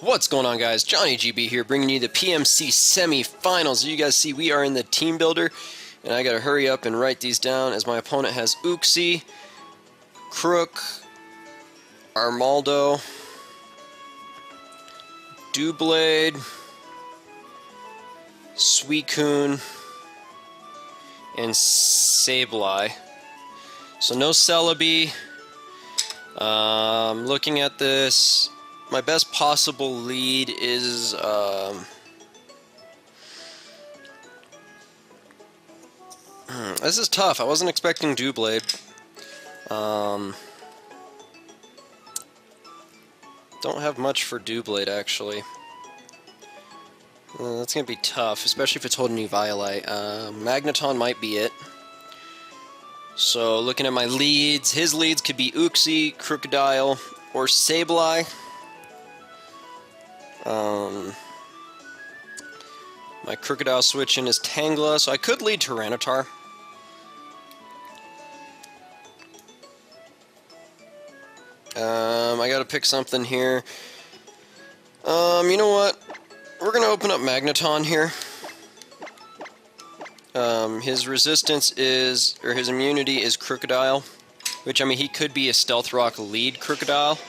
What's going on, guys? Johnny GB here, bringing you the PMC semi-finals. As you guys see, we are in the team builder, and I gotta hurry up and write these down as my opponent has Uxie, Krook, Armaldo, Doublade, Suicune, and Sableye. So no Celebi. Looking at this, my best possible lead is this is tough. I wasn't expecting Doublade. Don't have much for Doublade, actually. That's gonna be tough, especially if it's holding Eviolite. Magneton might be it. So looking at my leads, his leads could be Uxie, Krookodile, or Sableye. My Krookodile switch in is Tangela, so I could lead Tyranitar. I gotta pick something here. You know what? We're gonna open up Magneton here. His resistance is, or his immunity is Krookodile, which, I mean, he could be a Stealth Rock lead Krookodile.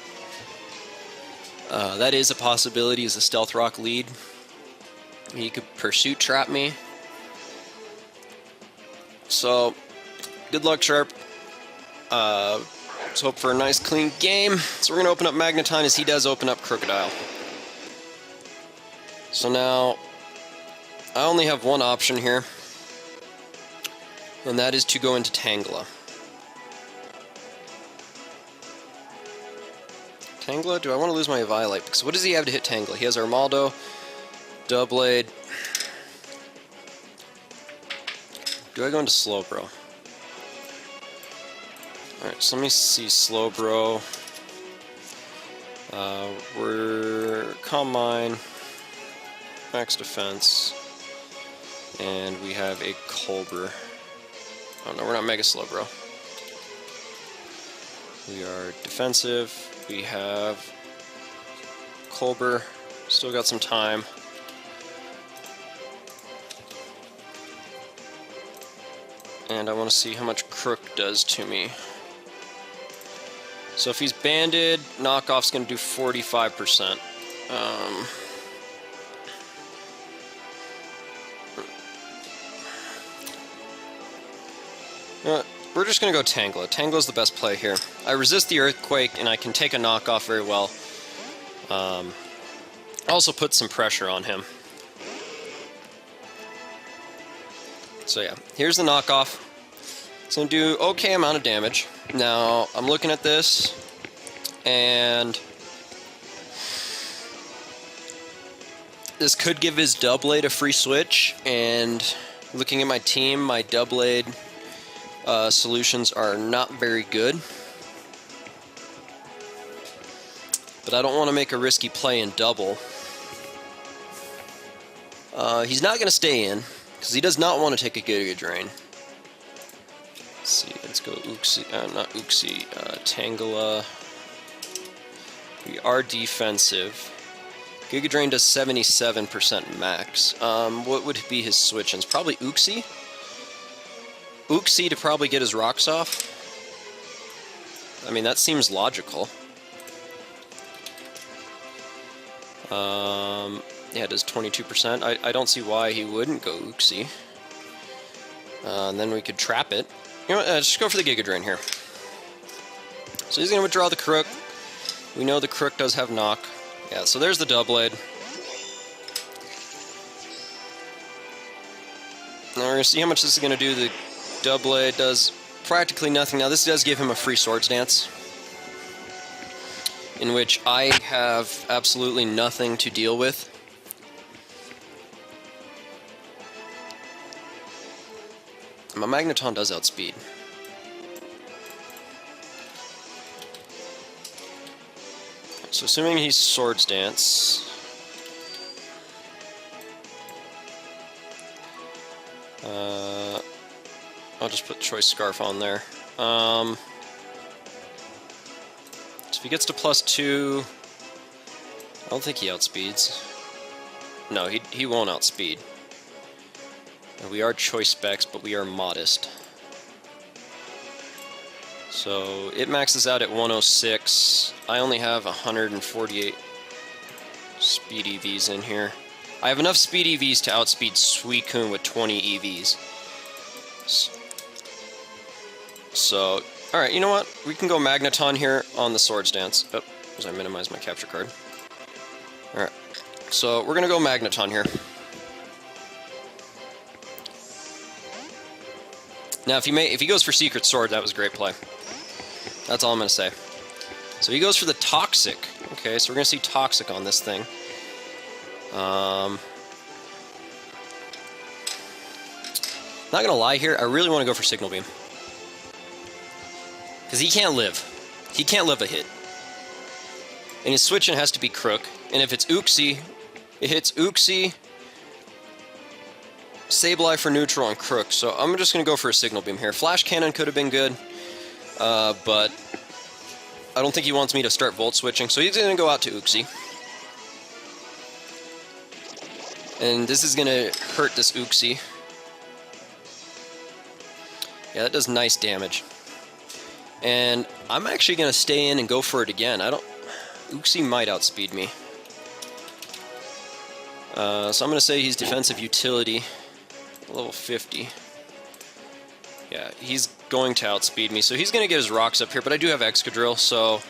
That is a possibility, is a Stealth Rock lead. He could Pursuit Trap me. So, good luck, Sharp. Let's hope for a nice, clean game. So we're going to open up Magneton as he does open up Krookodile. So now, I only have one option here, and that is to go into Tangela. Tangela? Do I want to lose my Eviolite? Because what does he have to hit Tangela? He has Armaldo, Doublade. Do I go into Slowbro? Alright, so let me see Slowbro. We're Calm Mind, Max Defense, and we have a Colbur. Oh no, we're not Mega Slowbro. We are defensive. We have Colbur. Still got some time. And I want to see how much Krook does to me. So if he's banded, knockoff's going to do 45%. We're just going to go Tangela. Tangela's the best play here. I resist the Earthquake, and I can take a knockoff very well. Also put some pressure on him. So yeah, here's the knockoff. It's going to do okay amount of damage. Now, I'm looking at this, and this could give his Doublade a free switch, and looking at my team, my Doublade solutions are not very good. But I don't want to make a risky play in double. He's not going to stay in, because he does not want to take a Giga Drain. Let's see, let's go Uxie, not Uxie, Tangela. We are defensive. Giga Drain does 77% max. What would be his switch-ins? Probably Uxie? Uxie to probably get his rocks off. I mean, that seems logical. Yeah, it does 22%. I don't see why he wouldn't go Uxie. And then we could trap it. You know what, just go for the Giga Drain here. So he's going to withdraw the Krook. We know the Krook does have knock. Yeah, so there's the Doublade. Now we're going to see how much this is going to do. The Doublade does practically nothing. Now this does give him a free Swords Dance, in which I have absolutely nothing to deal with. My Magneton does outspeed. So assuming he's Swords Dance, I'll just put Choice Scarf on there. So if he gets to +2, I don't think he outspeeds. No, he won't outspeed. We are choice specs, but we are modest. So it maxes out at 106. I only have 148 speed EVs in here. I have enough speed EVs to outspeed Suicune with 20 EVs. So, alright, you know what? We can go Magneton here on the Swords Dance. Oh, as I minimize my capture card. Alright, so we're gonna go Magneton here. Now, if he goes for Secret Sword, that was a great play. That's all I'm gonna say. So he goes for the Toxic. Okay, so we're gonna see Toxic on this thing. Not gonna lie here, I really want to go for Signal Beam. Because he can't live. He can't live a hit. And his switch-in has to be Krook. And if it's Uxie, it hits Uxie, Sableye for neutral, and Krook. So I'm just going to go for a Signal Beam here. Flash Cannon could have been good, but I don't think he wants me to start Volt Switching. So he's going to go out to Uxie. And this is going to hurt this Uxie. Yeah, that does nice damage. And I'm actually going to stay in and go for it again. Uxie might outspeed me. So I'm going to say he's defensive utility. Level 50. Yeah, he's going to outspeed me. So he's going to get his rocks up here, but I do have Excadrill, so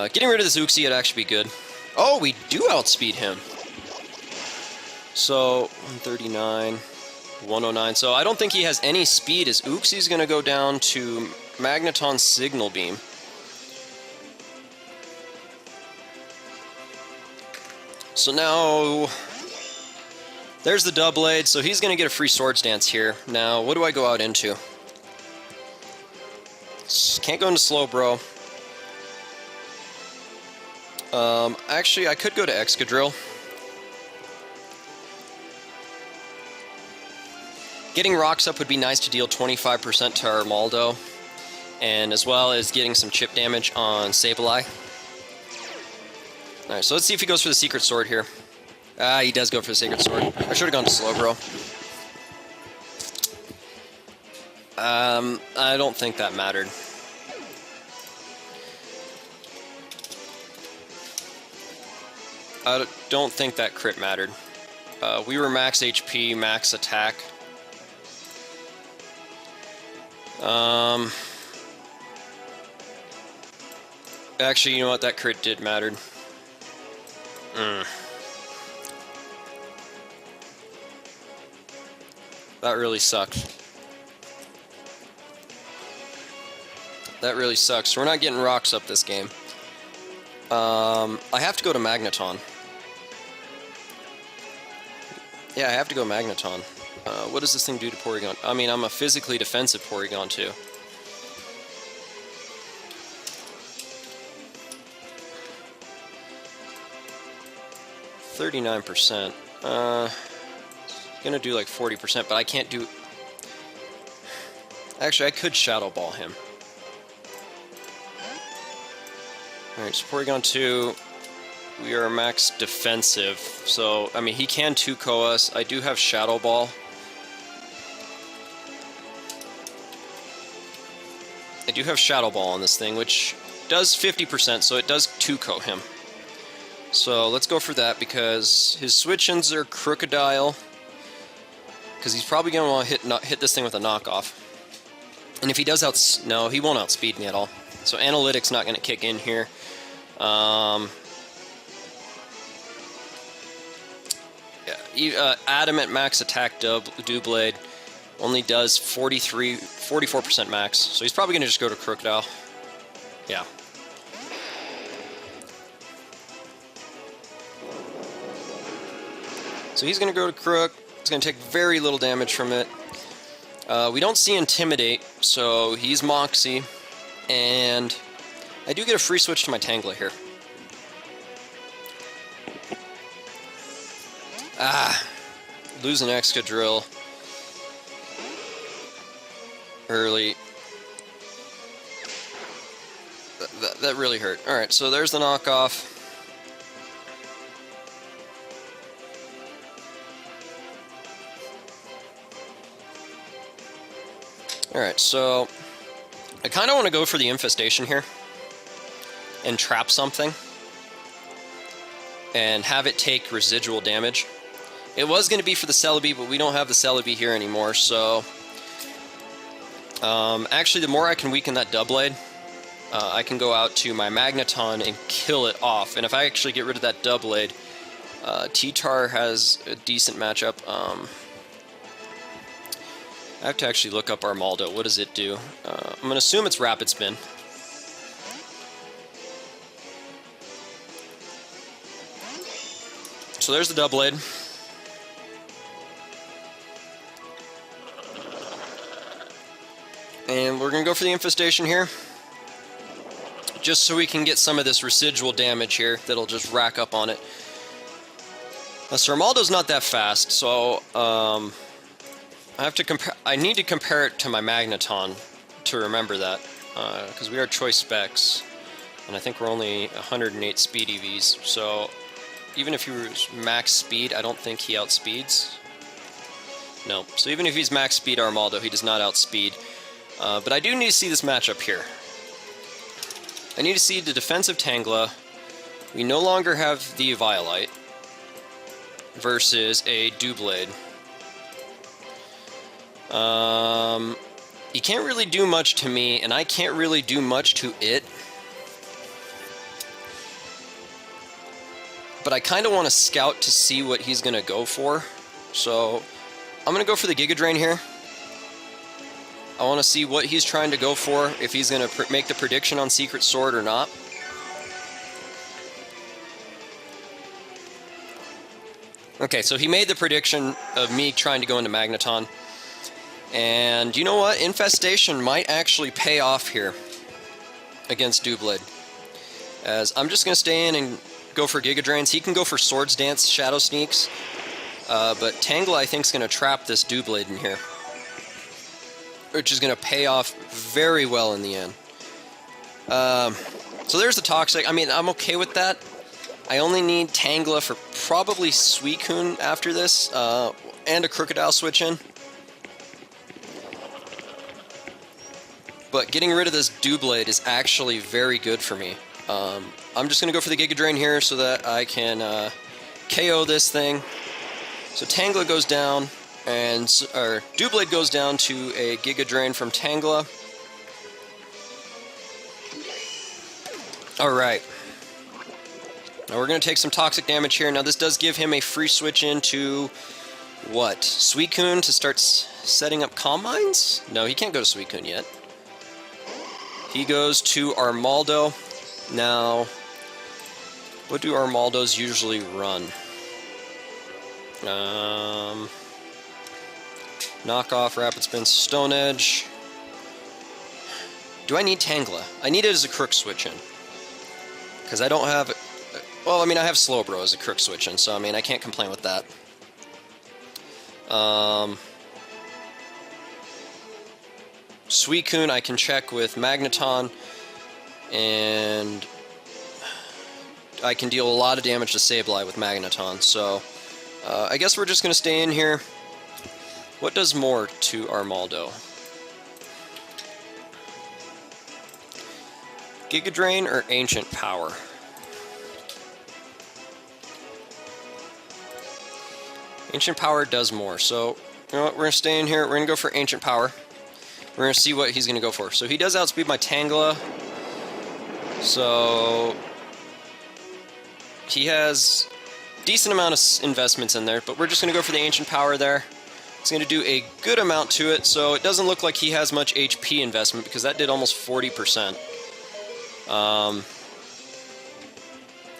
getting rid of this Uxie would actually be good. Oh, we do outspeed him. So 139, 109. So I don't think he has any speed, as Uxie's going to go down to Magneton Signal Beam. So now, there's the Doublade, so he's going to get a free Swords Dance here. Now, what do I go out into? Can't go into Slowbro. Actually, I could go to Excadrill. Getting rocks up would be nice to deal 25% to Armaldo, and as well as getting some chip damage on Sableye. Alright, so let's see if he goes for the Secret Sword here. Ah, he does go for the Secret Sword. I should have gone to Slowbro. I don't think that mattered. I don't think that crit mattered. We were max HP, max attack. Actually, you know what? That crit did matter. That really sucked. That really sucks. We're not getting rocks up this game. I have to go to Magneton. Yeah, I have to go Magneton. What does this thing do to Porygon? I mean, I'm a physically defensive Porygon, too. %. Gonna do like 40%, but I can't do... Actually, I could Shadow Ball him. Alright, so Porygon 2, we are max defensive, so, I mean, he can 2-KO us. I do have Shadow Ball. I do have Shadow Ball on this thing, which does 50%, so it does 2-KO him. So let's go for that, because his switch-ins are Krookodile, because he's probably going to want to hit this thing with a knockoff. And if he does no, he won't outspeed me at all. So Analytics not going to kick in here. Adamant max attack Doublade only does 44% max. So he's probably going to just go to Krookodile. Yeah. So he's going to go to Krook. It's going to take very little damage from it. We don't see Intimidate, so he's Moxie. And I do get a free switch to my Tangela here. Losing Excadrill early. That really hurt. Alright, so there's the knockoff. Alright, so I kind of want to go for the infestation here and trap something and have it take residual damage. It was going to be for the Celebi, but we don't have the Celebi here anymore, so actually the more I can weaken that Doublade, I can go out to my Magneton and kill it off. And if I actually get rid of that Doublade, T-Tar has a decent matchup. I have to actually look up Armaldo. What does it do? I'm going to assume it's Rapid Spin. So there's the Doublade. And we're going to go for the Infestation here. Just so we can get some of this residual damage here that'll just rack up on it. So Armaldo's not that fast, so I have to compare. I need to compare it to my Magneton to remember that, because we are choice specs, and I think we're only 108 speed EVs. So even if he was max speed, I don't think he outspeeds. No. So even if he's max speed Armaldo, he does not outspeed. But I do need to see this matchup here. I need to see the defensive Tangela. We no longer have the Eviolite versus a Doublade. He can't really do much to me, and I can't really do much to it. But I kind of want to scout to see what he's going to go for. So I'm going to go for the Giga Drain here. I want to see what he's trying to go for, if he's going to make the prediction on Secret Sword or not. Okay, so he made the prediction of me trying to go into Magneton. And you know what? Infestation might actually pay off here against Doublade. As I'm just going to stay in and go for Giga Drains. He can go for Swords Dance, Shadow Sneaks. But Tangela, I think, is going to trap this Doublade in here, which is going to pay off very well in the end. So there's the Toxic. I mean, I'm okay with that. I only need Tangela for probably Suicune after this, and a Krookodile switch in. But getting rid of this Doublade is actually very good for me. I'm just going to go for the Giga Drain here so that I can KO this thing. So Tangela goes down, and Doublade goes down to a Giga Drain from Tangela. Alright. Now we're going to take some toxic damage here. Now this does give him a free switch into, what, Suicune to start setting up Calm Minds? No, he can't go to Suicune yet. He goes to Armaldo. Now, what do Armaldos usually run? Knockoff, Rapid Spin, Stone Edge. Do I need Tangela? I need it as a Crook switch in. Because I don't have... Well, I mean, I have Slowbro as a Crook switch in, so I mean, I can't complain with that. Suicune I can check with Magneton, and I can deal a lot of damage to Sableye with Magneton, so I guess we're just going to stay in here. What does more to Armaldo? Giga Drain or Ancient Power? Ancient Power does more, so you know what, we're going to stay in here, we're going to go for Ancient Power. We're going to see what he's going to go for. So he does outspeed my Tangela, so he has a decent amount of investments in there, but we're just going to go for the Ancient Power there. It's going to do a good amount to it, so it doesn't look like he has much HP investment, because that did almost 40%.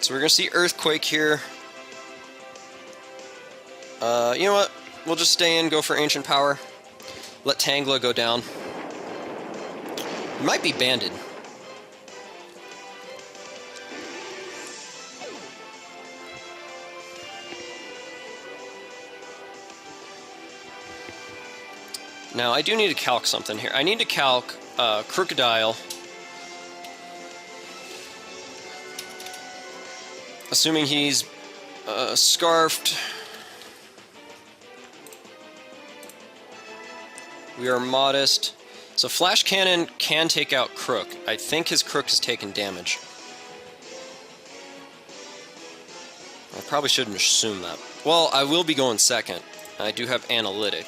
So we're going to see Earthquake here. You know what? We'll just stay in, go for Ancient Power. Let Tangela go down. It might be banded. Now, I do need to calc something here. I need to calc Krookodile. Assuming he's scarfed. We are modest. So Flash Cannon can take out Krook. I think his Krook has taken damage. I probably shouldn't assume that. Well, I will be going second. I do have Analytic.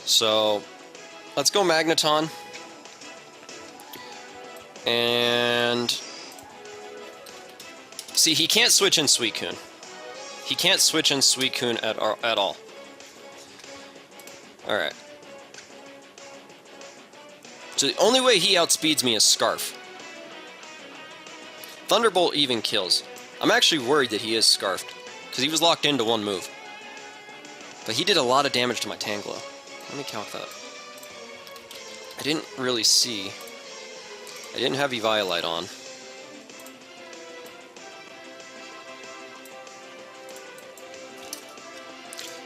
So, let's go Magneton. And... see, he can't switch in Suicune. He can't switch in Suicune at all. Alright. So the only way he outspeeds me is Scarf. Thunderbolt even kills. I'm actually worried that he is Scarfed, because he was locked into one move. But he did a lot of damage to my Tangela. Let me count that. I didn't really see. I didn't have Eviolite on.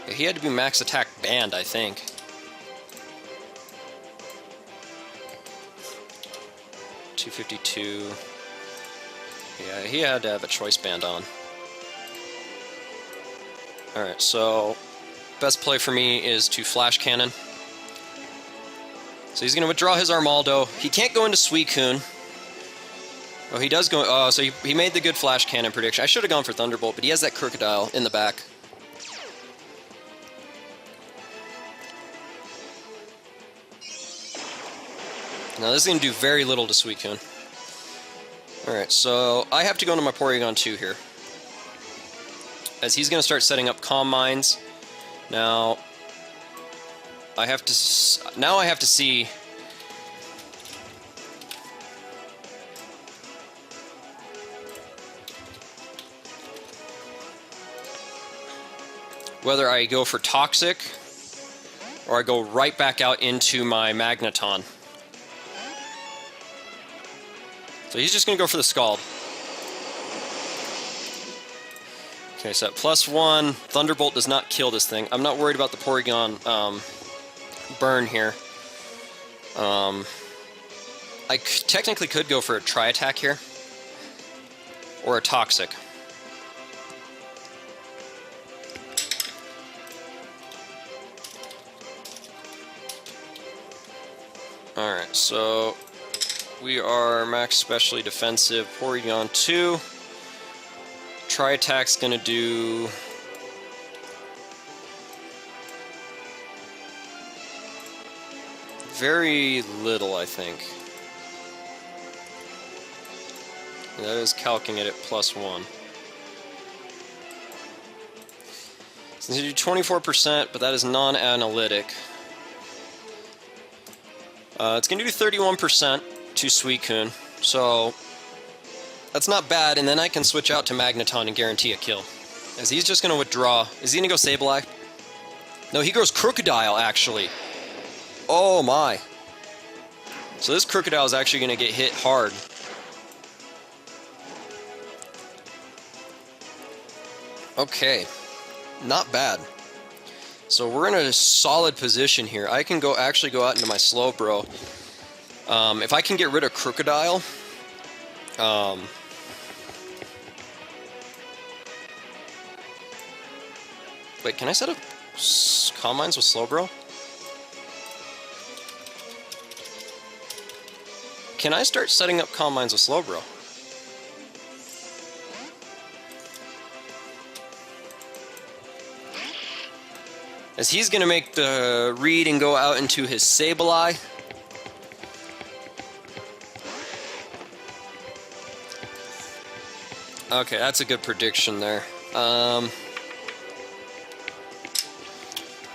Yeah, he had to be max attack banned, I think. $252. Yeah, he had to have a choice band on. Alright, so best play for me is to Flash Cannon. So he's going to withdraw his Armaldo. He can't go into Suicune. Oh, he does go... oh, so he made the good Flash Cannon prediction. I should have gone for Thunderbolt, but he has that Krookodile in the back. Now this is going to do very little to Suicune. Alright, so I have to go into my Porygon 2 here. As he's going to start setting up Calm Minds. Now, I have to see whether I go for Toxic or I go right back out into my Magneton. So he's just going to go for the Scald. Okay, so at +1, Thunderbolt does not kill this thing. I'm not worried about the Porygon burn here. I technically could go for a Tri-Attack here. Or a Toxic. Alright, so we are max specially defensive. Porygon 2. Tri-Attack's gonna do... very little, I think. That is calcing it at +1. It's gonna do 24%, but that is non-analytic. It's gonna do 31% to Suicune, so that's not bad, and then I can switch out to Magneton and guarantee a kill. As he's just going to withdraw. Is he going to go Sableye? No, he goes Krookodile, actually. Oh my. So this Krookodile is actually going to get hit hard. Okay. Not bad. So we're in a solid position here. I can actually go out into my Slowbro. If I can get rid of Krookodile... wait, can I set up Calm Minds with Slowbro? Can I start setting up Calm Minds with Slowbro? As he's going to make the read and go out into his Sableye. Okay, that's a good prediction there.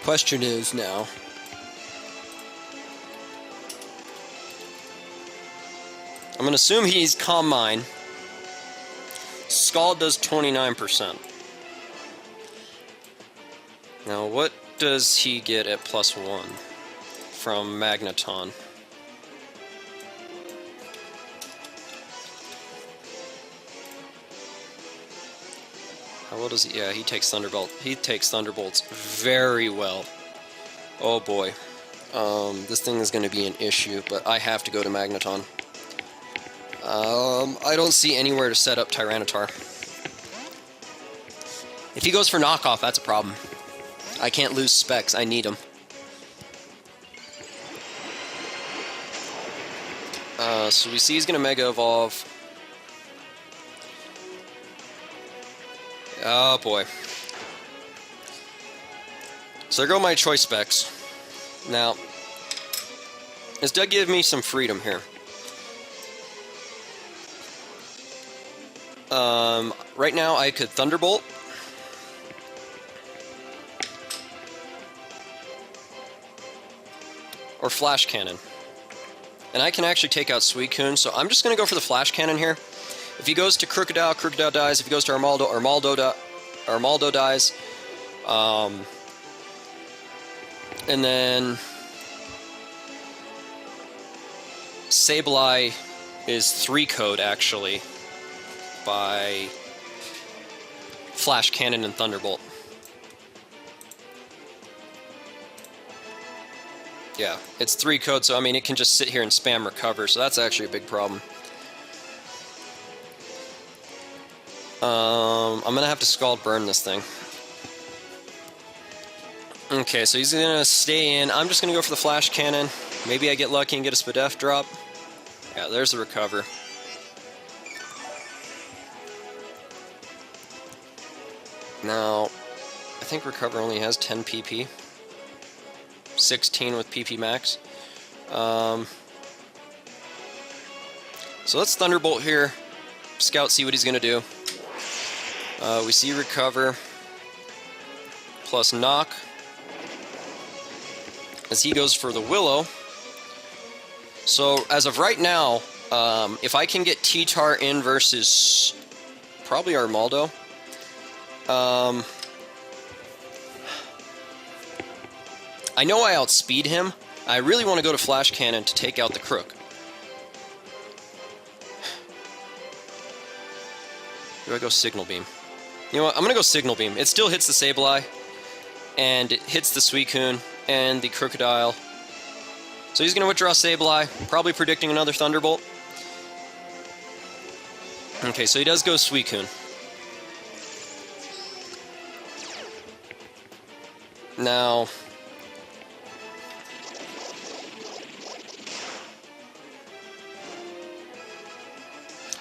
Question is now, I'm going to assume he's Calm Mind. Scald does 29%. Now, what does he get at +1 from Magneton? How well does he? Yeah, he takes Thunderbolt. He takes Thunderbolts very well. Oh boy. This thing is going to be an issue, but I have to go to Magneton. I don't see anywhere to set up Tyranitar. If he goes for knockoff, that's a problem. I can't lose specs. I need him. So we see he's going to Mega Evolve. Oh boy. So there go my choice specs. Now, this does give me some freedom here. Right now I could Thunderbolt. Or Flash Cannon. And I can actually take out Suicune, so I'm just going to go for the Flash Cannon here. If he goes to Krookodile, Krookodile dies. If he goes to Armaldo, Armaldo dies. And then Sableye is 3 code actually by Flash Cannon and Thunderbolt. Yeah, it's 3 code, so I mean it can just sit here and spam recover, so that's actually a big problem. I'm gonna have to Scald Burn this thing. Okay, so he's gonna stay in. I'm just gonna go for the Flash Cannon. Maybe I get lucky and get a Spadef drop. Yeah, there's the recover. Now, I think recover only has 10 PP. 16 with PP max. So let's Thunderbolt here. Scout, see what he's gonna do. We see recover plus knock as he goes for the Willow. So as of right now, if I can get T-Tar in versus probably Armaldo, I know I outspeed him. I really want to go to Flash Cannon to take out the Krook. Do I go Signal Beam? You know what? I'm going to go Signal Beam. It still hits the Sableye, and it hits the Suicune and the Krookodile. So he's going to withdraw Sableye, probably predicting another Thunderbolt. Okay, so he does go Suicune. Now,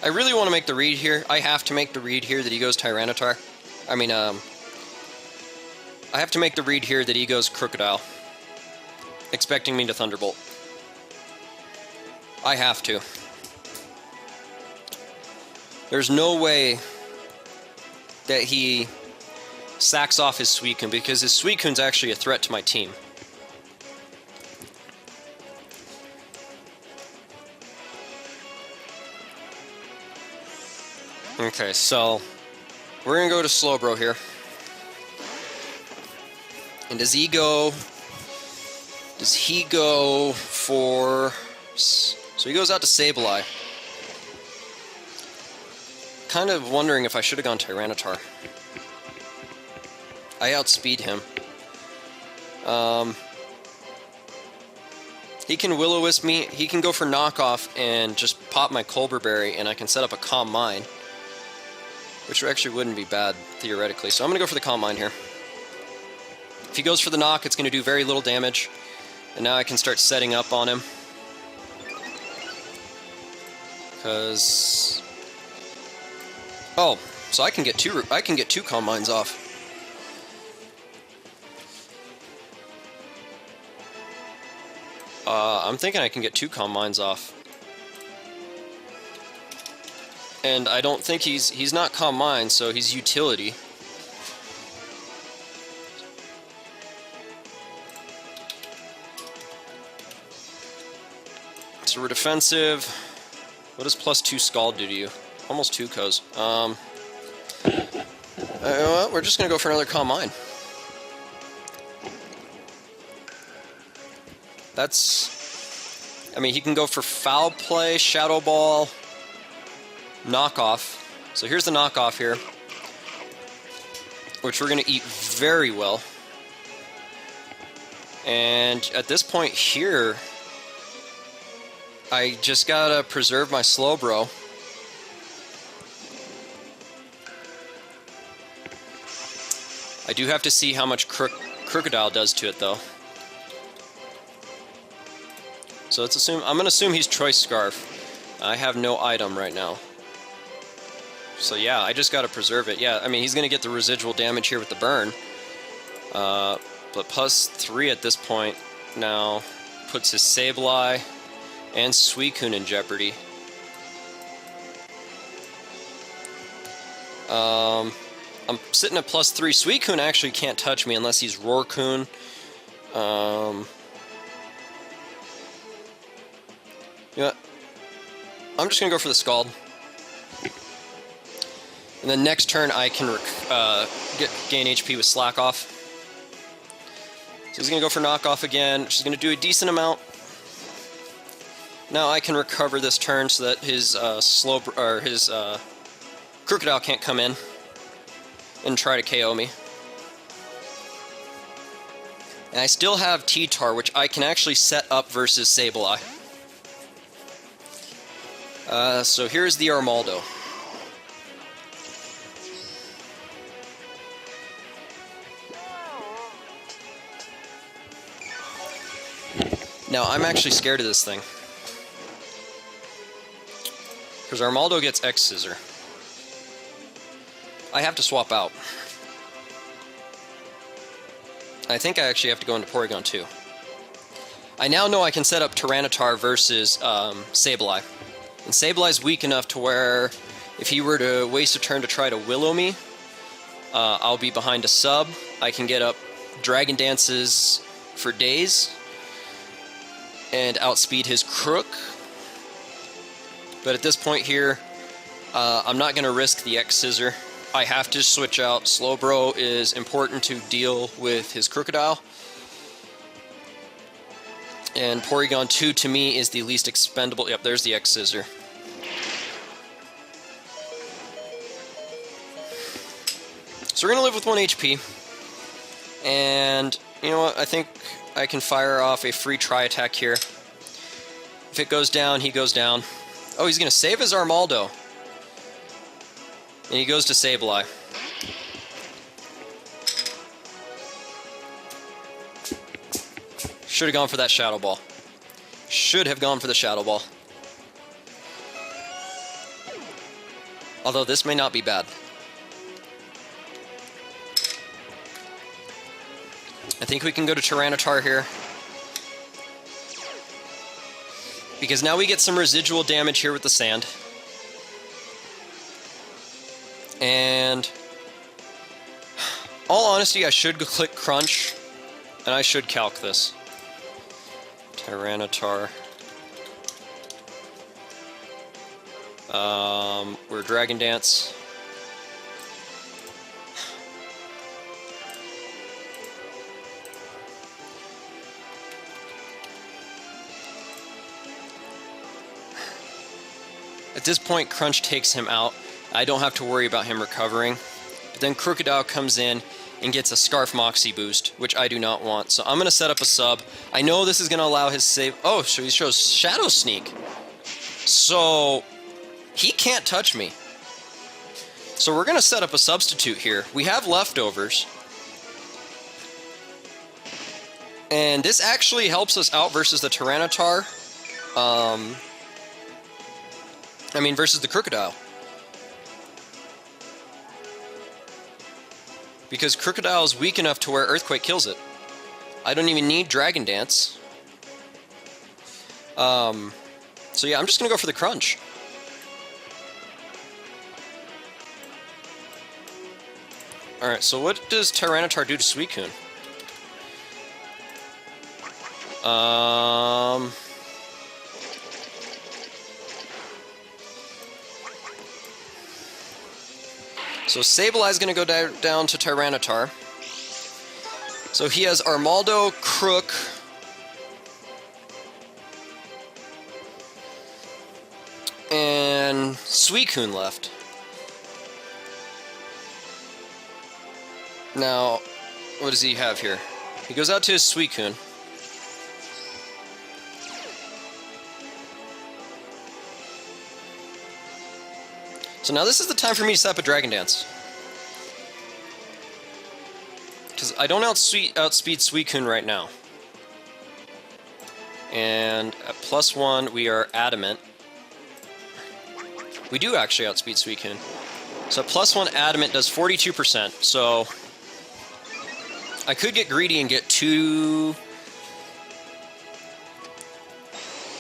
I really want to make the read here. I have to make the read here that he goes Tyranitar. I have to make the read here that he goes Krookodile, expecting me to Thunderbolt. I have to. There's no way that he sacks off his Suicune, because his Suicune's actually a threat to my team. Okay, so we're gonna go to Slowbro here. And does he go for... So he goes out to Sableye. Kind of wondering if I should have gone Tyranitar. I outspeed him. He can Will-O-Wisp me. He can go for knockoff and just pop my Colbur Berry, and I can set up a Calm Mind, which actually wouldn't be bad, theoretically. So I'm going to go for the Calm Mind here. If he goes for the knock, it's going to do very little damage. And now I can start setting up on him. Because... Oh, so I can get two Calm Minds off. I'm thinking I can get 2 Calm Minds off. And I don't think he's not Calm Mind, so he's Utility. So we're defensive. What does +2 Scald do to you? Almost 2 Co's. You know what? We're just gonna go for another Calm Mind. That's... I mean, he can go for Foul Play, Shadow Ball, Knockoff. So here's the Knockoff here, which we're going to eat very well. And at this point here, I just got to preserve my Slowbro. I do have to see how much Krookodile does to it, though. So let's assume, I'm gonna assume he's Choice Scarf. I have no item right now. So yeah, I just gotta preserve it. Yeah, I mean, he's gonna get the residual damage here with the burn. But +3 at this point now puts his Sableye and Suicune in jeopardy. I'm sitting at +3. Suicune actually can't touch me unless he's Roarcoon. You know what? I'm just gonna go for the Scald. And then next turn I can gain HP with Slack Off. So he's gonna go for Knockoff again, which is gonna do a decent amount. Now I can recover this turn so that his Krookodile can't come in and try to KO me. And I still have T-Tar, which I can actually set up versus Sableye. So here's the Armaldo. Now, I'm actually scared of this thing. Because Armaldo gets X-Scissor. I have to swap out. I think I actually have to go into Porygon 2. I now know I can set up Tyranitar versus Sableye. And Sableye's weak enough to where if he were to waste a turn to try to Willow me, I'll be behind a sub. I can get up Dragon Dances for days and outspeed his Krook. But at this point here, I'm not going to risk the X-Scissor. I have to switch out. Slowbro is important to deal with his Krookodile. And Porygon 2 to me is the least expendable. Yep, there's the X-Scissor. So we're going to live with 1 HP. And you know what? I think I can fire off a free Tri-Attack here. If it goes down, he goes down. Oh, he's going to save his Armaldo. And he goes to Sableye. Should have gone for that Shadow Ball. Should have gone for the Shadow Ball. Although this may not be bad. I think we can go to Tyranitar here. Because now we get some residual damage here with the sand. And all honesty, I should click Crunch, and I should calc this. Tyranitar. We're Dragon Dance. At this point, Crunch takes him out. I don't have to worry about him recovering. But then Krookodile comes in and gets a Scarf Moxie boost, which I do not want. So I'm going to set up a sub. I know this is going to allow his save. Oh, so he shows Shadow Sneak. So he can't touch me. So we're going to set up a substitute here. We have leftovers. And this actually helps us out versus the Tyranitar. Versus the Krookodile. Because Krookodile is weak enough to where Earthquake kills it. I don't even need Dragon Dance. So yeah, I'm just going to go for the Crunch. Alright, so what does Tyranitar do to Suicune? So Sableye is going to go down to Tyranitar. So he has Armaldo, Krook, and Suicune left. Now, what does he have here? He goes out to his Suicune. So now this is the time for me to set up a Dragon Dance. Because I don't outspeed Suicune right now. And at +1, we are adamant. We do actually outspeed Suicune. So +1 adamant does 42%. So I could get greedy and get 2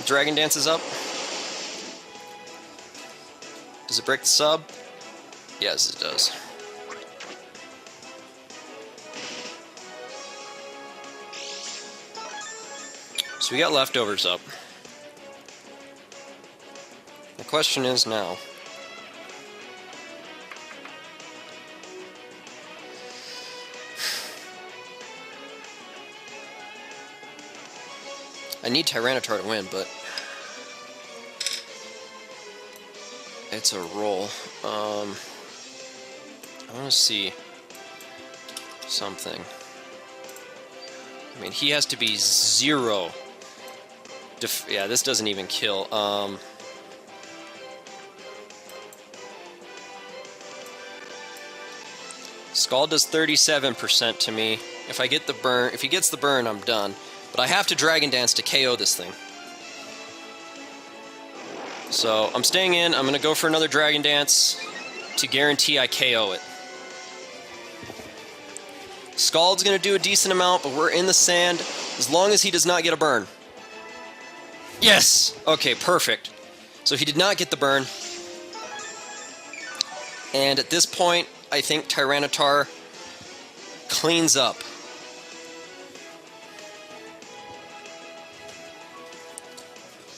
Dragon Dances up. Does it break the sub? Yes, it does. So we got leftovers up. The question is now, I need Tyranitar to win, but it's a roll. I want to see something. I mean, he has to be 0. Yeah, this doesn't even kill. Scald does 37% to me. If I get the burn, if he gets the burn, I'm done. But I have to Dragon Dance to KO this thing. So I'm staying in. I'm gonna go for another Dragon Dance to guarantee I KO it. Scald's gonna do a decent amount, but we're in the sand as long as he does not get a burn. Yes! Okay, perfect. So he did not get the burn. And at this point, I think Tyranitar cleans up.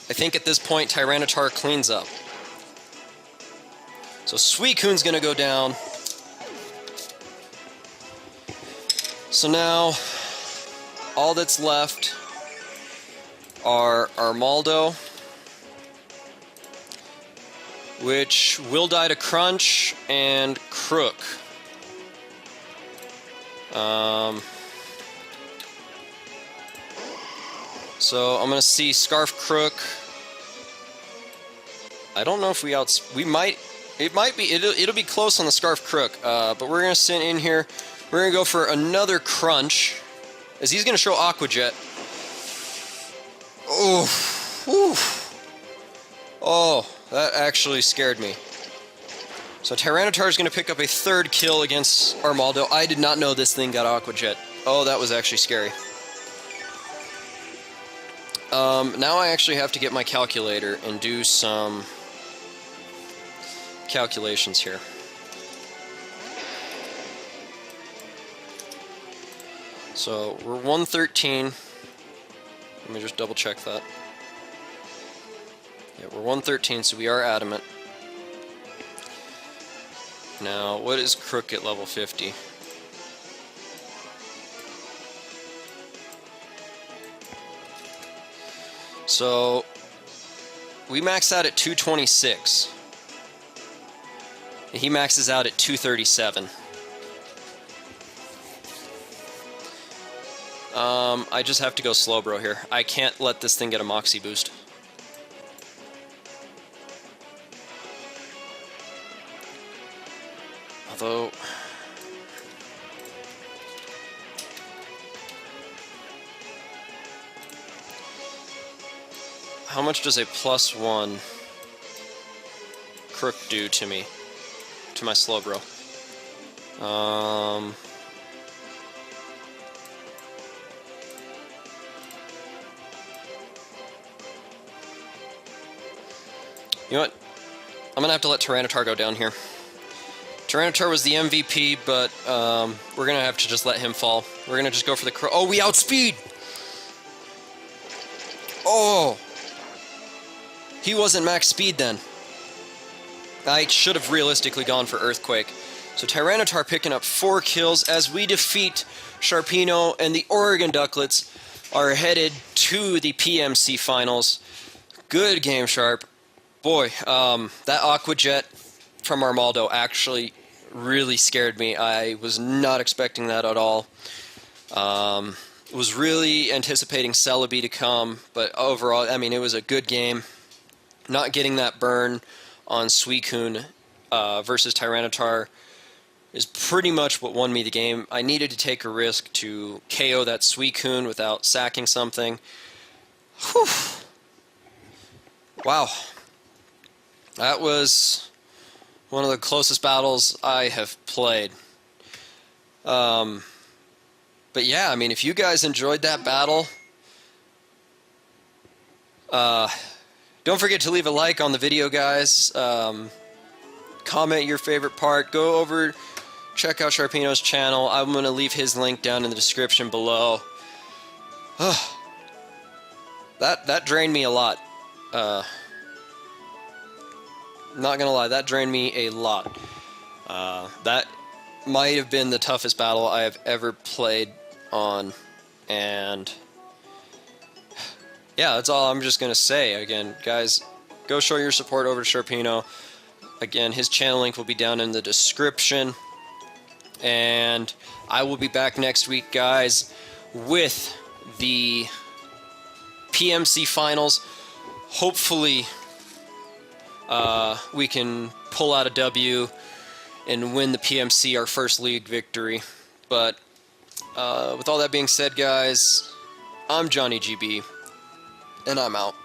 I think at this point, Tyranitar cleans up. So Suicune's gonna go down. So now, all that's left are Armaldo, which will die to Crunch, and Krook. So I'm gonna see Scarf Krook. I don't know if we might. It might be. It'll be close on the Scarf Krook. But we're gonna sit in here. We're gonna go for another Crunch, as he's gonna show Aqua Jet. Oh, whew. Oh, that actually scared me. So Tyranitar is going to pick up a 3rd kill against Armaldo. I did not know this thing got Aqua Jet. Oh, that was actually scary. Now I actually have to get my calculator and do some calculations here. So we're 113. Let me just double check that. Yeah, we're 113, so we are adamant. Now, what is Krook at level 50? So, we max out at 226. He maxes out at 237. I just have to go slow bro here. I can't let this thing get a Moxie boost. Although... how much does a +1 Krook do to me? To my slow bro? You know what? I'm gonna have to let Tyranitar go down here. Tyranitar was the MVP, but we're gonna have to just let him fall. We're gonna just go for the Oh, we outspeed! Oh! He wasn't max speed then. I should have realistically gone for Earthquake. So Tyranitar picking up 4 kills as we defeat Sharpedo, and the Oregon Duckletts are headed to the PMC finals. Good game, Sharp. Boy, that Aqua Jet from Armaldo actually really scared me. I was not expecting that at all. Was really anticipating Celebi to come, but overall, I mean, it was a good game. Not getting that burn on Suicune versus Tyranitar is pretty much what won me the game. I needed to take a risk to KO that Suicune without sacking something. Whew. Wow. That was one of the closest battles I have played. But yeah, I mean, if you guys enjoyed that battle, don't forget to leave a like on the video, guys. Comment your favorite part. Go over, check out Sharpino's channel. I'm going to leave his link down in the description below. That drained me a lot. Not gonna lie, that drained me a lot. That might have been the toughest battle I have ever played on, and yeah, that's all I'm just gonna say. Again, guys, go show your support over to Sharpino. Again, his channel link will be down in the description, and I will be back next week, guys, with the PMC finals. Hopefully we can pull out a W and win the PMC, our first league victory. But with all that being said, guys, I'm Johnny GB, and I'm out.